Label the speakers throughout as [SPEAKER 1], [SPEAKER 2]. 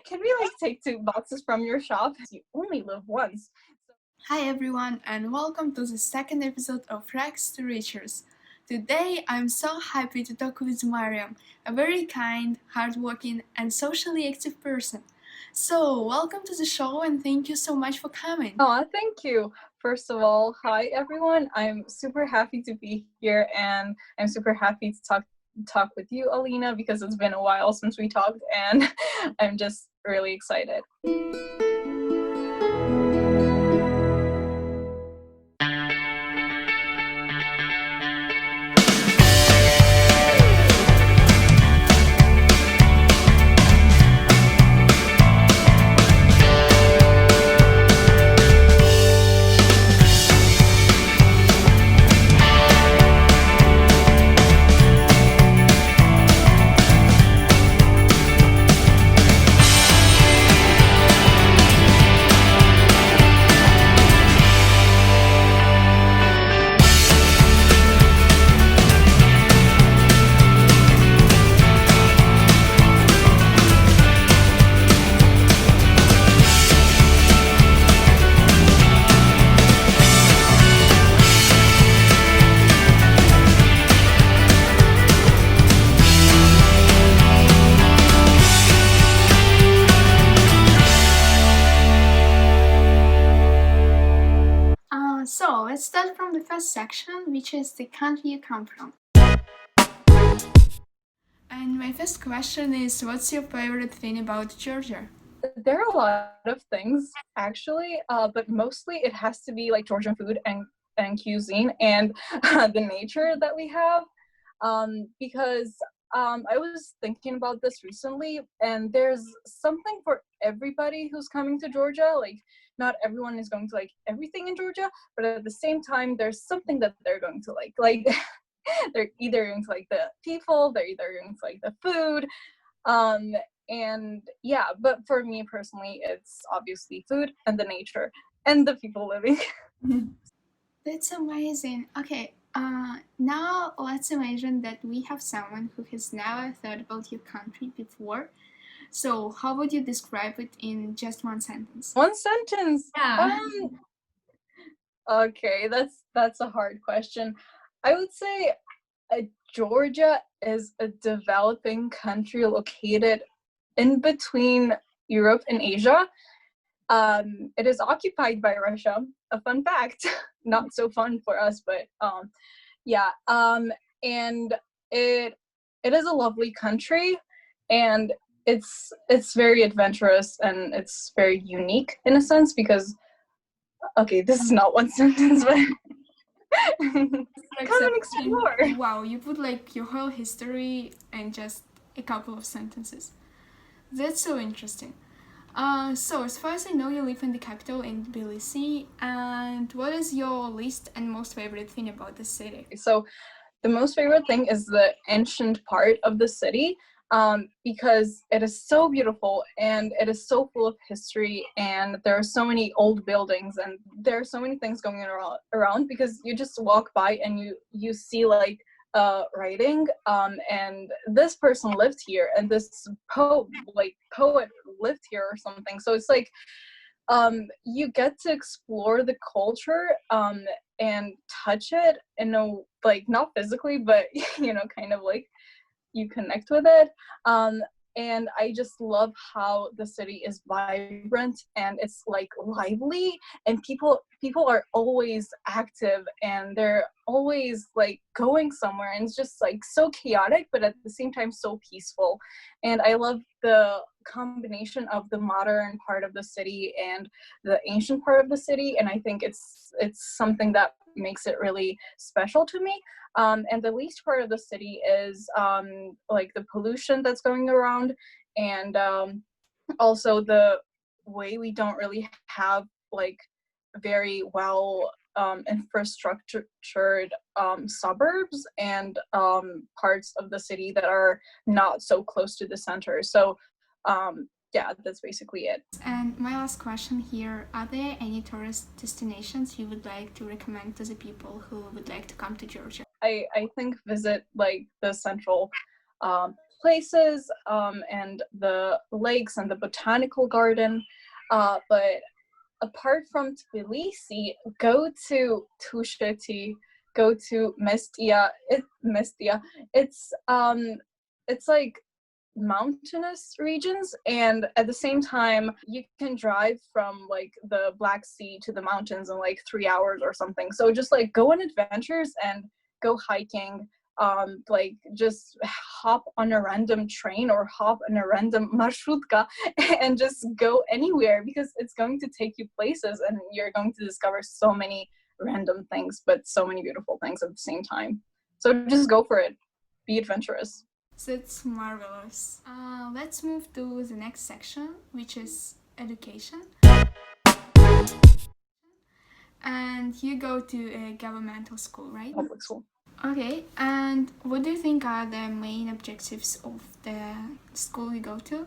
[SPEAKER 1] Can we take 2 boxes from your shop? You only live once.
[SPEAKER 2] Hi everyone, and welcome to the second episode of Rags to Riches. Today I'm so happy to talk with Mariam, a very kind, hardworking, and socially active person. So, welcome to the show and thank you so much for coming.
[SPEAKER 1] Aw, thank you. First of all, hi everyone. I'm super happy to be here, and I'm super happy to talk with you, Alina, because it's been a while since we talked, and I'm just really excited.
[SPEAKER 2] So, let's start from the first section, which is the country you come from. And my first question is, what's your favorite thing about Georgia?
[SPEAKER 1] There are a lot of things actually, but mostly it has to be Georgian food and cuisine and the nature that we have. Because I was thinking about this recently, and there's something for everybody who's coming to Georgia. Not everyone is going to like everything in Georgia, but at the same time, there's something that they're going to like. They're either going to like the people, they're either going to like the food. And yeah, but for me personally, it's obviously food and the nature and the people living.
[SPEAKER 2] That's amazing. Okay, now let's imagine that we have someone who has never thought about your country before. So, how would you describe it in just one sentence?
[SPEAKER 1] One sentence.
[SPEAKER 2] Yeah.
[SPEAKER 1] Okay, that's a hard question. I would say Georgia is a developing country located in between Europe and Asia. It is occupied by Russia. A fun fact, not so fun for us, but yeah. And it is a lovely country, and it's very adventurous and it's very unique in a sense because okay, this is not one sentence, but come and explore.
[SPEAKER 2] Wow, you put like your whole history in just a couple of sentences. That's so interesting. So, as far as I know, you live in the capital in Tbilisi. And what is your least and most favorite thing about the city?
[SPEAKER 1] So the most favorite thing is the ancient part of the city, because it is so beautiful and it is so full of history, and there are so many old buildings and there are so many things going around because you just walk by and you see writing, and this person lived here and this poet lived here or something. So it's you get to explore the culture and touch it in a not physically, but kind of you connect with it. And I just love how the city is vibrant and it's lively, and people are always active and they're always going somewhere, and it's just so chaotic but at the same time so peaceful. And I love the combination of the modern part of the city and the ancient part of the city, and I think it's something that makes it really special to me. And the least part of the city is the pollution that's going around, and also the way we don't really have very well infrastructured suburbs and parts of the city that are not so close to the center. So yeah, that's basically it.
[SPEAKER 2] And my last question here, are there any tourist destinations you would like to recommend to the people who would like to come to Georgia?
[SPEAKER 1] I think visit the central places, and the lakes and the botanical garden. But apart from Tbilisi, go to Tusheti, go to Mestia. It's like mountainous regions, and at the same time you can drive from like the Black Sea to the mountains in like 3 hours or something. So just like go on adventures and go hiking, like just hop on a random train or hop on a random marshrutka and just go anywhere, because it's going to take you places and you're going to discover so many random things, but so many beautiful things at the same time. So just go for it, be adventurous.
[SPEAKER 2] That's marvelous. Let's move to the next section, which is education. And you go to a governmental school, right?
[SPEAKER 1] Public school.
[SPEAKER 2] Okay, and what do you think are the main objectives of the school you go to?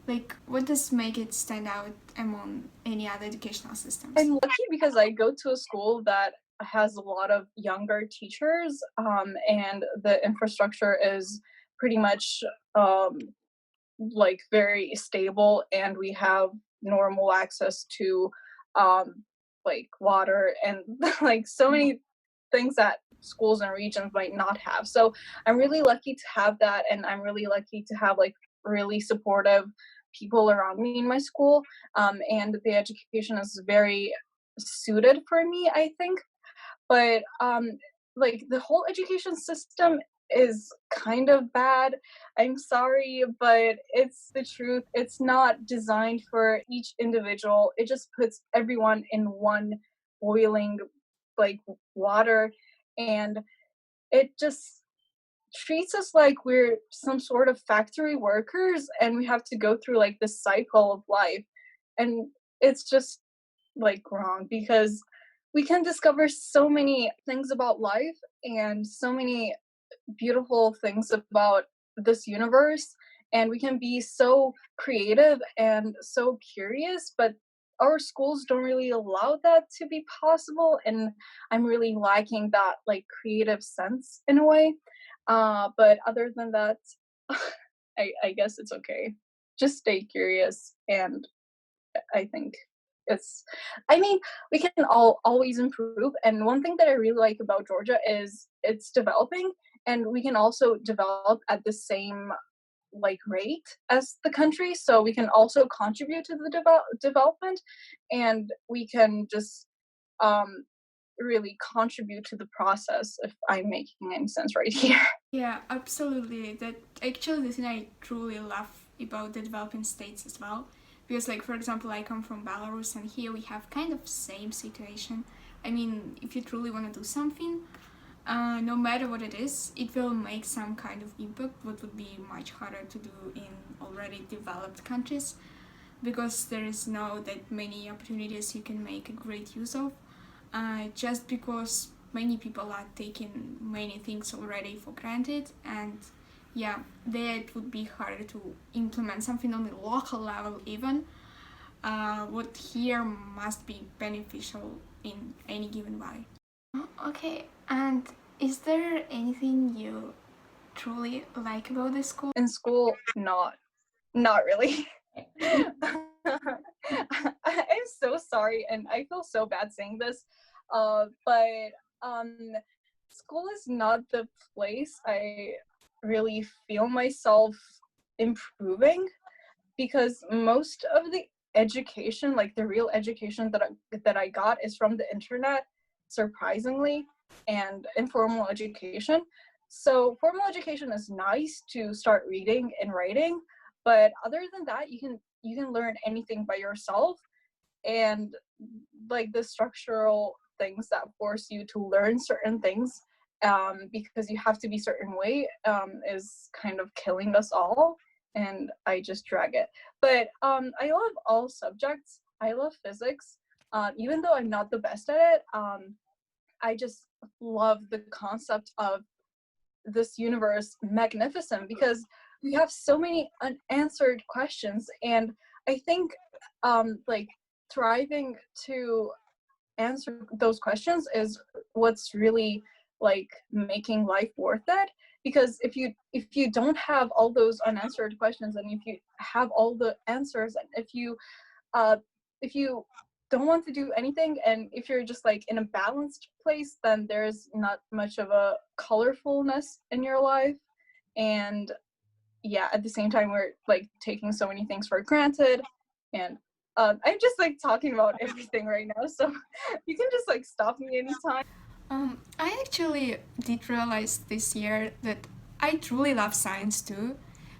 [SPEAKER 2] Like, what does make it stand out among any other educational systems?
[SPEAKER 1] I'm lucky because I go to a school that has a lot of younger teachers, and the infrastructure is pretty much like very stable, and we have normal access to like water and like so many things that schools and regions might not have. So I'm really lucky to have that, and I'm really lucky to have like really supportive people around me in my school, and the education is very suited for me, I think. But like the whole education system is kind of bad. I'm sorry, but it's the truth. It's not designed for each individual. It just puts everyone in one boiling like water, and it just treats us like we're some sort of factory workers, and we have to go through like this cycle of life. And it's just like wrong, because we can discover so many things about life and so many beautiful things about this universe, and we can be so creative and so curious, but our schools don't really allow that to be possible, and I'm really lacking that like creative sense in a way. But other than that, I guess it's okay. Just stay curious, and I think it's, I mean, we can all always improve. And one thing that I really like about Georgia is it's developing, and we can also develop at the same like rate as the country. So we can also contribute to the development, and we can just um really contribute to the process, if I'm making any sense right here.
[SPEAKER 2] Yeah, absolutely. That actually the thing I truly love about the developing states as well. Because like for example I come from Belarus and here we have kind of same situation. I mean, if you truly want to do something, no matter what it is, it will make some kind of impact, what would be much harder to do in already developed countries, because there is no that many opportunities you can make a great use of, just because many people are taking many things already for granted, and yeah, there it would be harder to implement something on the local level even, what here must be beneficial in any given way. Okay, and is there anything you truly like about the school?
[SPEAKER 1] In school, not really. I'm so sorry, and I feel so bad saying this, but school is not the place I really feel myself improving, because most of the education, like the real education that I got, is from the internet, surprisingly, and informal education. So formal education is nice to start reading and writing, but other than that, you can learn anything by yourself. And like the structural things that force you to learn certain things, because you have to be certain way, is kind of killing us all, and I just drag it. But I love all subjects. I love physics, even though I'm not the best at it. I just love the concept of this universe magnificent, because we have so many unanswered questions, and I think like thriving to answer those questions is what's really like making life worth it. because if you don't have all those unanswered questions, and if you have all the answers, and uh if you don't want to do anything, and if you're just like in a balanced place, then there's not much of a colorfulness in your life. And yeah, at the same time, we're like taking so many things for granted. And I'm just like talking about everything right now, so you can just like stop me anytime.
[SPEAKER 2] I actually did realize this year that I truly love science too,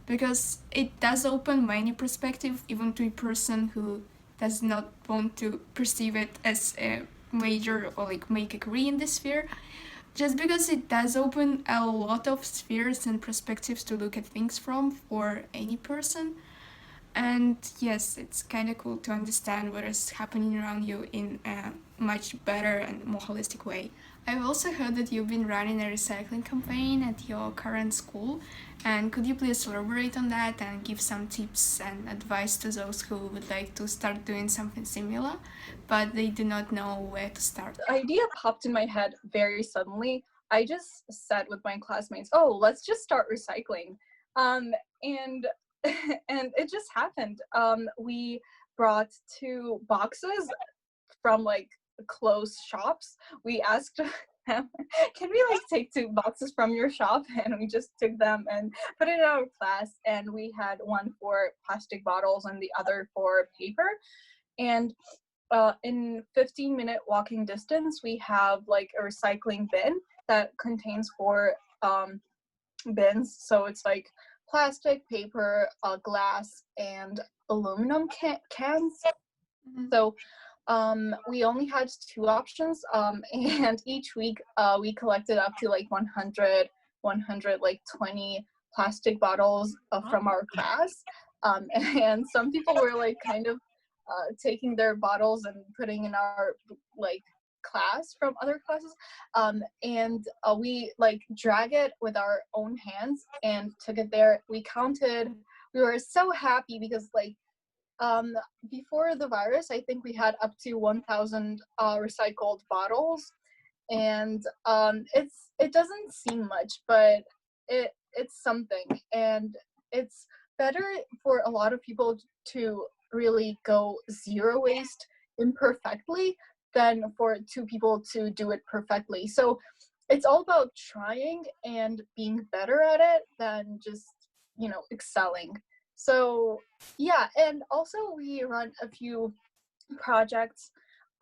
[SPEAKER 2] because it does open many perspectives, even to a person who does not want to perceive it as a major or like make a career in this sphere. Just because it does open a lot of spheres and perspectives to look at things from for any person. And yes, it's kind of cool to understand what is happening around you in a much better and more holistic way. I've also heard that you've been running a recycling campaign at your current school, and could you please elaborate on that and give some tips and advice to those who would like to start doing something similar, but they do not know where to start?
[SPEAKER 1] The idea popped in my head very suddenly. I just said with my classmates, "Oh, let's just start recycling," and and it just happened. We brought 2 boxes from like closed shops. We asked them, "Can we like take 2 boxes from your shop?" And we just took them and put it in our class. And we had one for plastic bottles and the other for paper. And in 15-minute walking distance, we have like a recycling bin that contains 4 bins. So it's like plastic, paper, glass, and aluminum cans.
[SPEAKER 2] Mhm.
[SPEAKER 1] So we only had 2 options, and each week we collected up to like 100, like 20 plastic bottles from our class. And some people were like kind of taking their bottles and putting in our like class from other classes, and we like drag it with our own hands and took it there. We counted. We were so happy because like um, before the virus, I think we had up to 1,000 recycled bottles, and it doesn't seem much, but it's something, and it's better for a lot of people to really go zero waste imperfectly than for 2 people to do it perfectly. So it's all about trying and being better at it than just excelling. So yeah, and also we run a few projects,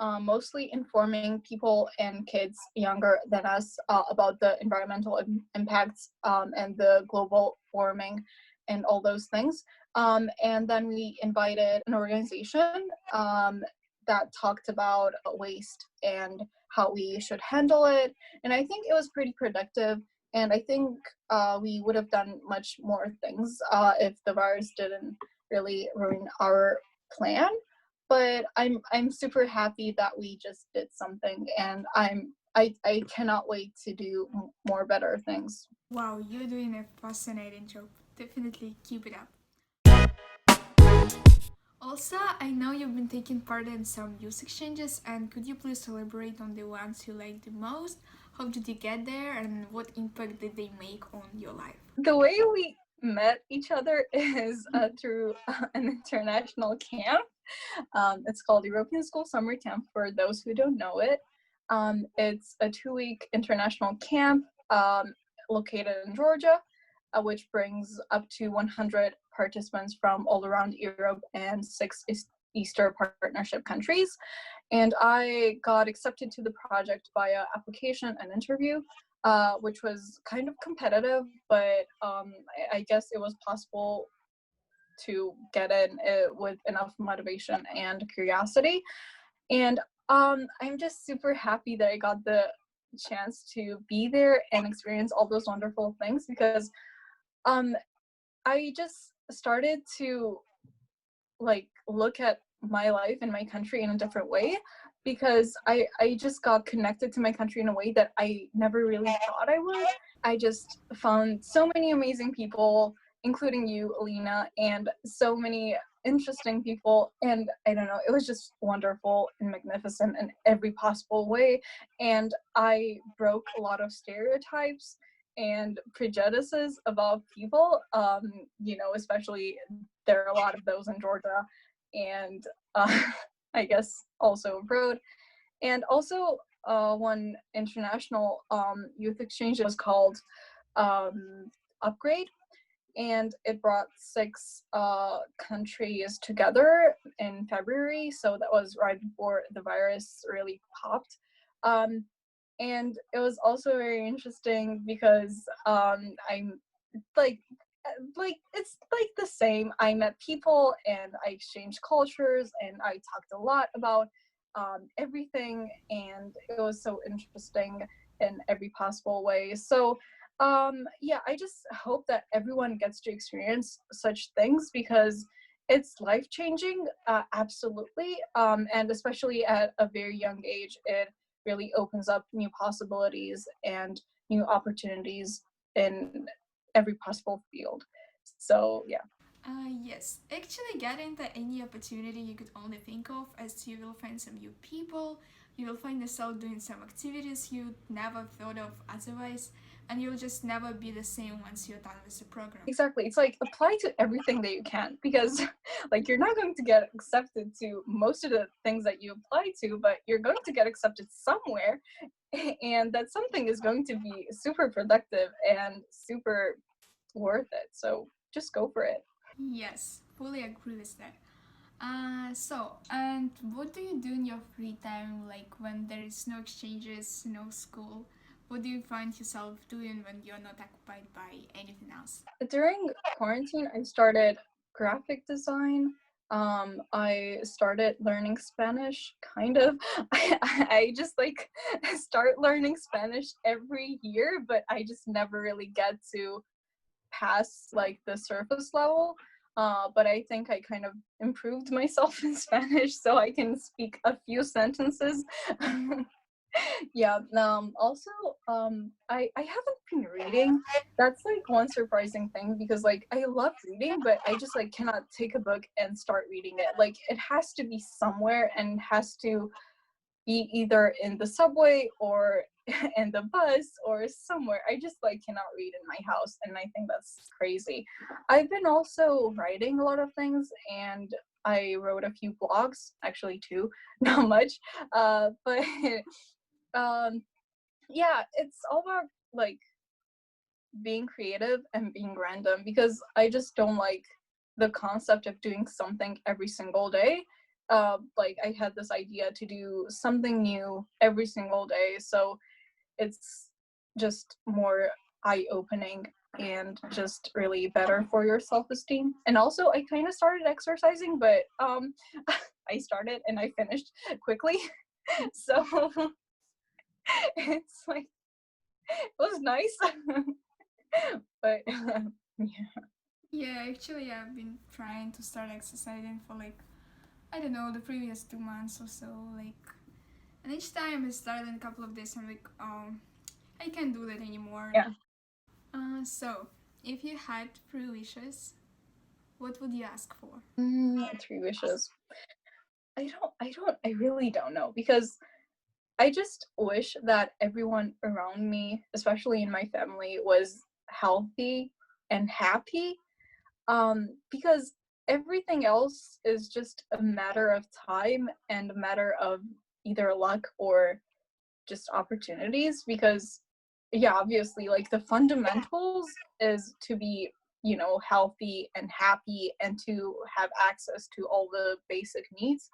[SPEAKER 1] mostly informing people and kids younger than us about the environmental impacts, and the global warming and all those things. And then we invited an organization that talked about waste and how we should handle it. And I think it was pretty productive. And I think we would have done much more things if the virus didn't really ruin our plan. But I'm super happy that we just did something, and I cannot wait to do more better things.
[SPEAKER 2] Wow, you're doing a fascinating job. Definitely keep it up. Also, I know you've been taking part in some news exchanges, and could you please elaborate on the ones you like the most? How did you get there, and what impact did they make on your life?
[SPEAKER 1] The way we met each other is through an international camp. It's called European School Summer Camp for those who don't know it. It's a 2-week international camp located in Georgia, which brings up to 100 participants from all around Europe and 6 Eastern Partnership countries. And I got accepted to the project via application and interview, which was kind of competitive, but I guess it was possible to get in with enough motivation and curiosity. And I'm just super happy that I got the chance to be there and experience all those wonderful things, because um, I just started to like look at my life and my country in a different way, because I just got connected to my country in a way that I never really thought I would. I just found so many amazing people, including you, Alina, and so many interesting people. And I don't know, it was just wonderful and magnificent in every possible way. And I broke a lot of stereotypes. and prejudices about people. Especially there are a lot of those in Georgia, and I guess also abroad. And also, one international youth exchange was called Upgrade, and it brought six countries together in February. So that was right before the virus really popped. Um, and it was also very interesting because I'm like it's like the same. I met people and I exchanged cultures and I talked a lot about everything, and it was so interesting in every possible way. So yeah, I just hope that everyone gets to experience such things because it's life changing, absolutely, and especially at a very young age, it really opens up new possibilities and new opportunities in every possible field. So yeah.
[SPEAKER 2] Yes, actually get into any opportunity you could only think of, as you will find some new people, you will find yourself doing some activities you never thought of otherwise, and you'll just never be the same once you're done with the program.
[SPEAKER 1] Exactly. It's like apply to everything that you can because like you're not going to get accepted to most of the things that you apply to, but you're going to get accepted somewhere and that something is going to be super productive and super worth it. So just go for it.
[SPEAKER 2] Yes, fully agree with that. And what do you do in your free time, like when there is no exchanges, no school? What do you find yourself doing when you're not occupied by anything else?
[SPEAKER 1] During quarantine, I started graphic design. I started learning Spanish, kind of. I just like start learning Spanish every year, but I just never really get to pass like the surface level. But I think I kind of improved myself in Spanish so I can speak a few sentences. Yeah. Also, I haven't been reading. That's like one surprising thing because like I love reading, but I just like cannot take a book and start reading it. Like it has to be somewhere and has to be either in the subway or in the bus or somewhere. I just like cannot read in my house, and I think that's crazy. I've been also writing a lot of things, and I wrote a few blogs, actually two, not much. But um yeah, it's all about like being creative and being random because I just don't like the concept of doing something every single day. Like I had this idea to do something new every single day, so it's just more eye-opening and just really better for your self-esteem. And also I kind of started exercising, but I started and I finished quickly. So it's like it was nice. But yeah.
[SPEAKER 2] Yeah, actually, I've been trying to start exercising for like, I don't know, the previous 2 months or so. Like, and each time I start in a couple of days, I'm like, I can't do that anymore.
[SPEAKER 1] Yeah.
[SPEAKER 2] So, if you had 3 wishes, what would you ask for?
[SPEAKER 1] Three wishes. I really don't know because I just wish that everyone around me, especially in my family, was healthy and happy. Because everything else is just a matter of time and a matter of either luck or just opportunities. Because yeah, obviously like the fundamentals is to be, healthy and happy and to have access to all the basic needs.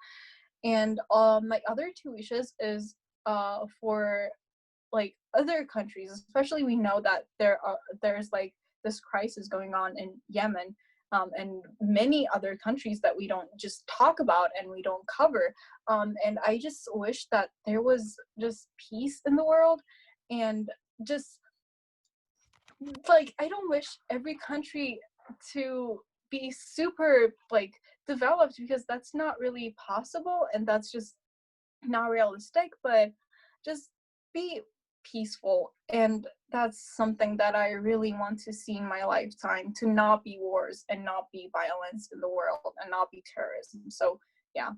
[SPEAKER 1] And my other two wishes is for like other countries, especially we know that there's like this crisis going on in Yemen, and many other countries that we don't just talk about and we don't cover. And I just wish that there was just peace in the world, and just like I don't wish every country to be super like developed because that's not really possible and that's just not realistic, but just be peaceful. And that's something that I really want to see in my lifetime, to not be wars and not be violence in the world and not be terrorism. So yeah.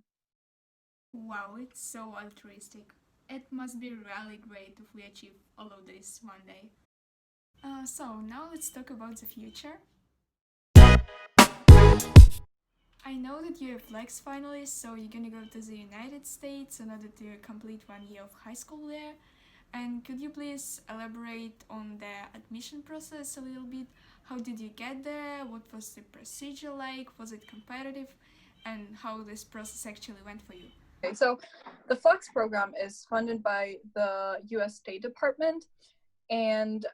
[SPEAKER 2] Wow, it's so altruistic. It must be really great if we achieve all of this one day. So now let's talk about the future. I know that you're a Flex finalist, so you're gonna go to the United States in order to complete 1 year of high school there. And could you please elaborate on the admission process a little bit? How did you get there? What was the procedure like? Was it competitive? And how this process actually went for you?
[SPEAKER 1] Okay, so the Flex program is funded by the US State Department, and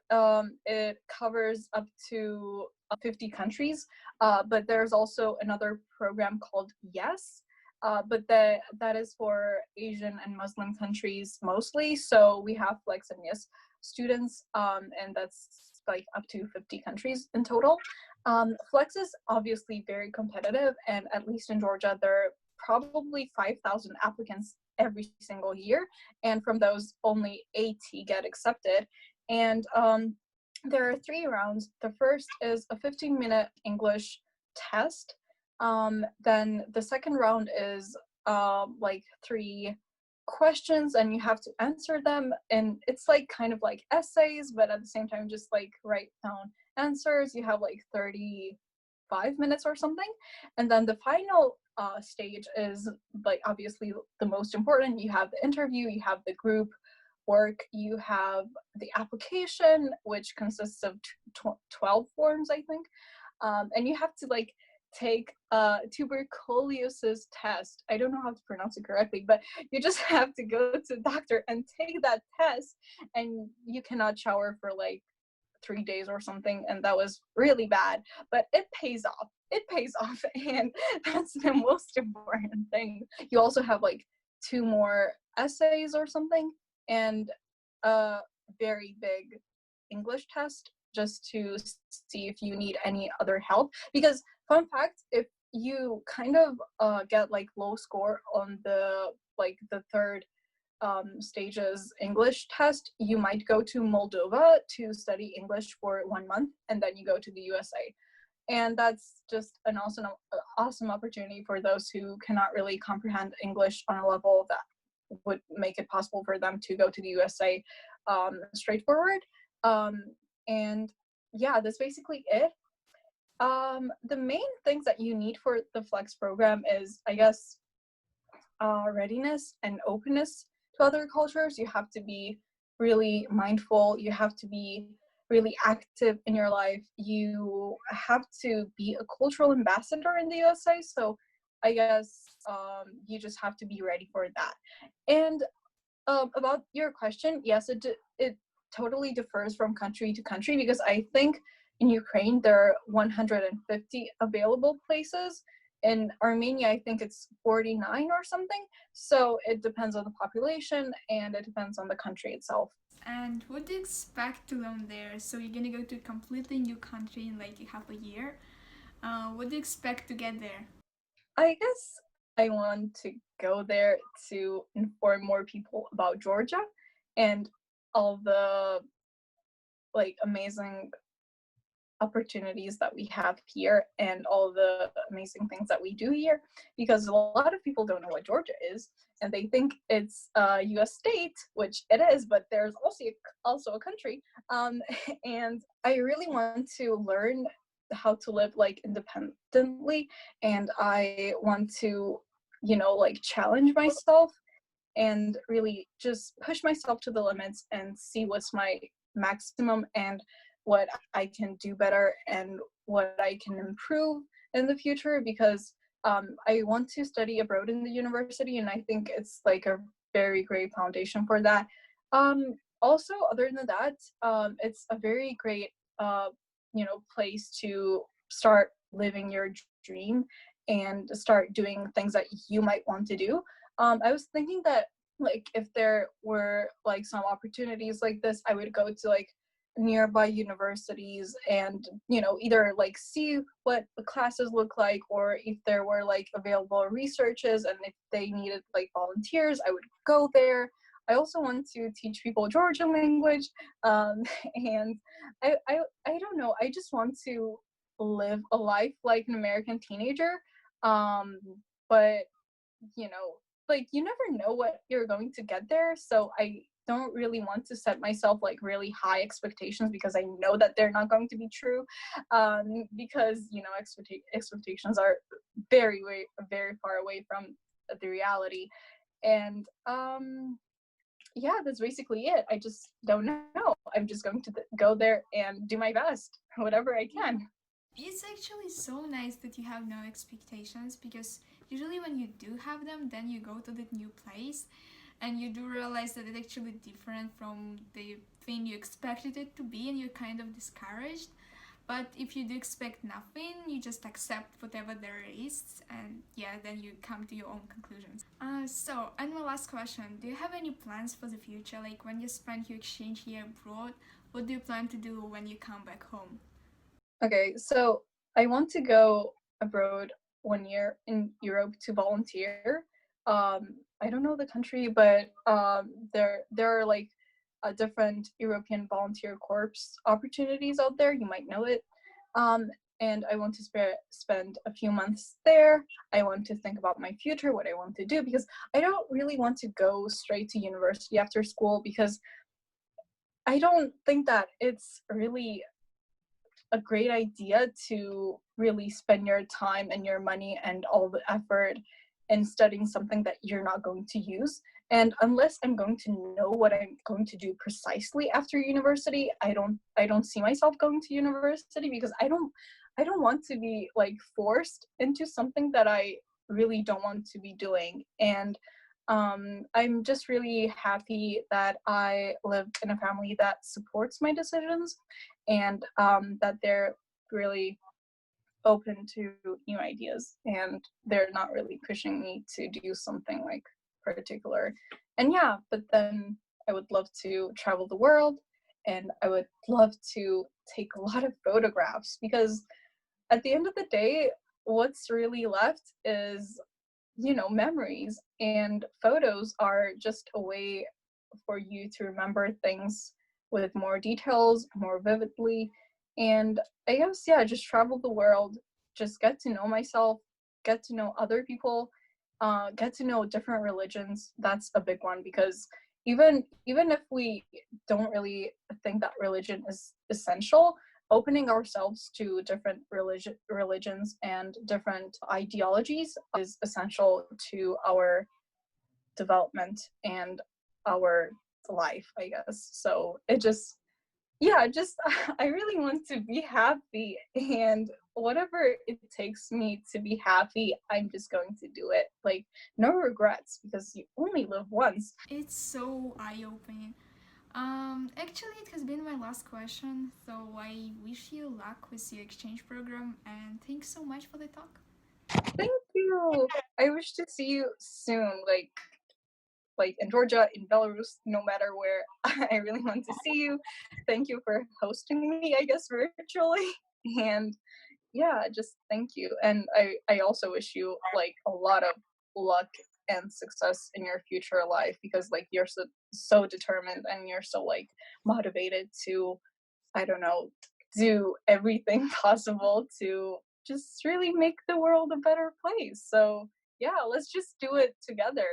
[SPEAKER 1] it covers up to 50 countries. But there's also another program called Yes, but that is for Asian and Muslim countries mostly. So we have Flex and Yes students, and that's like up to 50 countries in total. Flex is obviously very competitive, and at least in Georgia, there are probably 5,000 applicants every single year, and from those, only 80 get accepted. And there are 3 rounds. The first is a 15-minute English test. Then the second round is like 3 questions, and you have to answer them. And it's like kind of like essays, but at the same time, just like write down answers. You have like 35 minutes or something. And then the final stage is like obviously the most important. You have the interview, you have the group work, you have the application, which consists of 12 forms, I think. And you have to like take a tuberculosis test. I don't know how to pronounce it correctly, but you just have to go to the doctor and take that test, and you cannot shower for like 3 days or something. And that was really bad, but it pays off. It pays off, and that's the most important thing. You also have like 2 more essays or something, and a very big English test just to see if you need any other help. Because fun fact, if you kind of get like low score on the third stages English test, you might go to Moldova to study English for 1 month, and then you go to the USA. And that's just an awesome opportunity for those who cannot really comprehend English on a level that would make it possible for them to go to the USA straightforward. And yeah, that's basically it. The main things that you need for the Flex program is, I guess, readiness and openness to other cultures. You have to be really mindful. You have to be really active in your life. You have to be a cultural ambassador in the USA. So I guess you just have to be ready for that. And about your question, yes, it totally differs from country to country, because I think in Ukraine there are 150 available places. In Armenia, I think it's 49 or something. So it depends on the population, and it depends on the country itself.
[SPEAKER 2] And what do you expect to learn there? So you're gonna go to a completely new country in like half a year. What do you expect to get there?
[SPEAKER 1] I guess I want to go there to inform more people about Georgia and all the like amazing opportunities that we have here and all the amazing things that we do here, because a lot of people don't know what Georgia is, and they think it's a US state, which it is, but there's also a country. And I really want to learn how to live like independently, and I want to, like challenge myself and really just push myself to the limits and see what's my maximum and what I can do better and what I can improve in the future, because I want to study abroad in the university, and I think it's like a very great foundation for that. Also, other than that, it's a very great place to start living your dream and start doing things that you might want to do. I was thinking that like if there were like some opportunities like this, I would go to like nearby universities and either like see what the classes look like, or if there were like available researches and if they needed like volunteers, I would go there. I also want to teach people Georgian language, and I don't know, I just want to live a life like an American teenager. um but like you never know what you're going to get there, so I don't really want to set myself like really high expectations because I know that they're not going to be true. Because expectations are very far away from the reality. And yeah, that's basically it. I just don't know. I'm just going to go there and do my best, whatever I can.
[SPEAKER 2] It's actually so nice that you have no expectations, because usually when you do have them, then you go to that new place and you do realize that it's actually different from the thing you expected it to be, and you're kind of discouraged. But if you do expect nothing, you just accept whatever there is, and yeah, then you come to your own conclusions. And my last question, do you have any plans for the future? Like, when you spend your exchange year abroad, what do you plan to do when you come back home?
[SPEAKER 1] Okay, so I want to go abroad 1 year in Europe to volunteer. I don't know the country, but there are like different European volunteer corps opportunities out there. You might know it. Um, and I want to spend a few months there. I want to think about my future, what I want to do, because I don't really want to go straight to university after school, because I don't think that it's really a great idea to really spend your time and your money and all the effort in studying something that you're not going to use. And unless I'm going to know what I'm going to do precisely after university, I don't see myself going to university, because I don't want to be like forced into something that I really don't want to be doing. And I'm just really happy that I live in a family that supports my decisions, and that they're really open to new ideas, and they're not really pushing me to do something like particular. And yeah, but then I would love to travel the world, and I would love to take a lot of photographs, because at the end of the day, what's really left is memories, and photos are just a way for you to remember things with more details, more vividly. And I guess, yeah, just travel the world, just get to know myself, get to know other people, get to know different religions. That's a big one, because even if we don't really think that religion is essential, opening ourselves to different religions and different ideologies is essential to our development and our life, I guess. So it just, yeah, just I really want to be happy, and whatever it takes me to be happy, I'm just going to do it. Like, no regrets, because you only live once.
[SPEAKER 2] It's so eye-opening. Actually, it has been my last question, so I wish you luck with your exchange program, and thanks so much for the talk.
[SPEAKER 1] Thank you. I wish to see you soon, like in Georgia, in Belarus, no matter where. I really want to see you. Thank you for hosting me, I guess, virtually. And yeah, just thank you. And I also wish you like a lot of luck and success in your future life, because like you're so determined, and you're so like motivated to, I don't know, do everything possible to just really make the world a better place. So yeah, let's just do it together.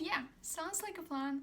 [SPEAKER 2] Yeah, sounds like a plan.